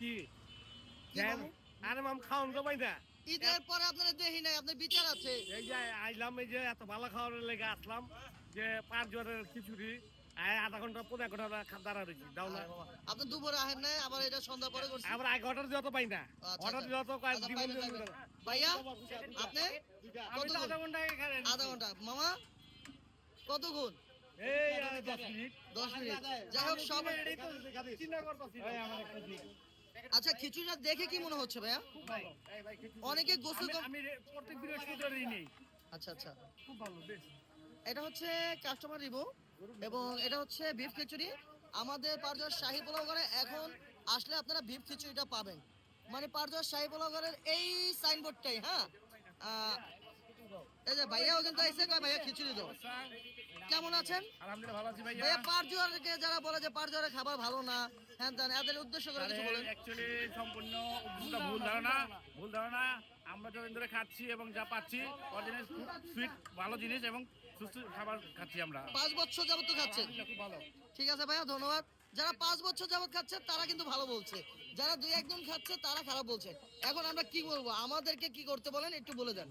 কি কি মামু? আরে মাম খাওন তো পাই না ঈদের পরে আপনারা দেখি নাই, আপনার বিচার আছে। এই যে আইলাম, এই যে এত ভালো খাওয়ার লেগে আসলাম, যে 5 জনের খিচুড়ি আধা ঘন্টা 15 ঘন্টা দাঁড়া রয়েছি, দাও না। আপনি দুপুরে আহেন নাই, আবার এটা সন্ধ্যা পরে করছি। আবার আগে অর্ডার দিতে পাই না, আচ্ছা, অর্ডার আচ্ছা। দিতে কয়েক আচ্ছা, জীবন পাইবেন, পাইবেন। ভাইয়া আপনি আমি তো কতক্ষণ? আধা ঘন্টা আগে খাই আধা ঘন্টা। মামা কতক্ষণ? এই 10 মিনিট 10 মিনিট। যাই হোক সব চিন্তা করতেছি আচ্ছা, খিচুড়িটা দেখে কি মনে হচ্ছে ভাইয়া? অনেকে গোসল আমি প্রত্যেক বৃহস্পতিবারই নেই। আচ্ছা আচ্ছা, খুব ভালো বেশ। এটা হচ্ছে কাস্টমার রিভিউ এবং এটা হচ্ছে বিফ খিচুড়ি। আমাদের পারজোয়ার শাহী পোলাও ঘরে এখন আসলে আপনারা বিফ খিচুড়িটা পাবেন, মানে পারজোয়ার শাহী পোলাও ঘরের এই সাইনবোর্ডটাই। হ্যাঁ, এই যে ভাইয়াও কিন্তু আইসে, কয় ভাইয়া খিচুড়ি দাও। কেমন আছেন? আলহামদুলিল্লাহ ভালো আছি ভাইয়া। ভাইয়া পারজোয়ারকে যারা বলে যে পারজোয়ারের খাবার ভালো না, হ্যাঁ ত্যান, এদের উদ্দেশ্য করে কিছু বলেন। অ্যাকচুয়ালি সম্পূর্ণ ভুল ধারণা। আমরা যতদিন ধরে খাচ্ছি এবং যা পাচ্ছি অরিজিনাল সুইট ভালো জিনিস এবং সুস্থ খাবার খাচ্ছি আমরা। 5 বছর যাবত তো খাচ্ছেন। খুব ভালো। ঠিক আছে ভাইয়া, ধন্যবাদ। যারা 5 বছর যাবত খাচ্ছে তারা কিন্তু ভালো বলছে, যারা 2-1 দিন খাচ্ছে তারা খারাপ বলছে। এখন আমরা কি বলবো, আমাদেরকে কি করতে বলেন একটু বলে দেন।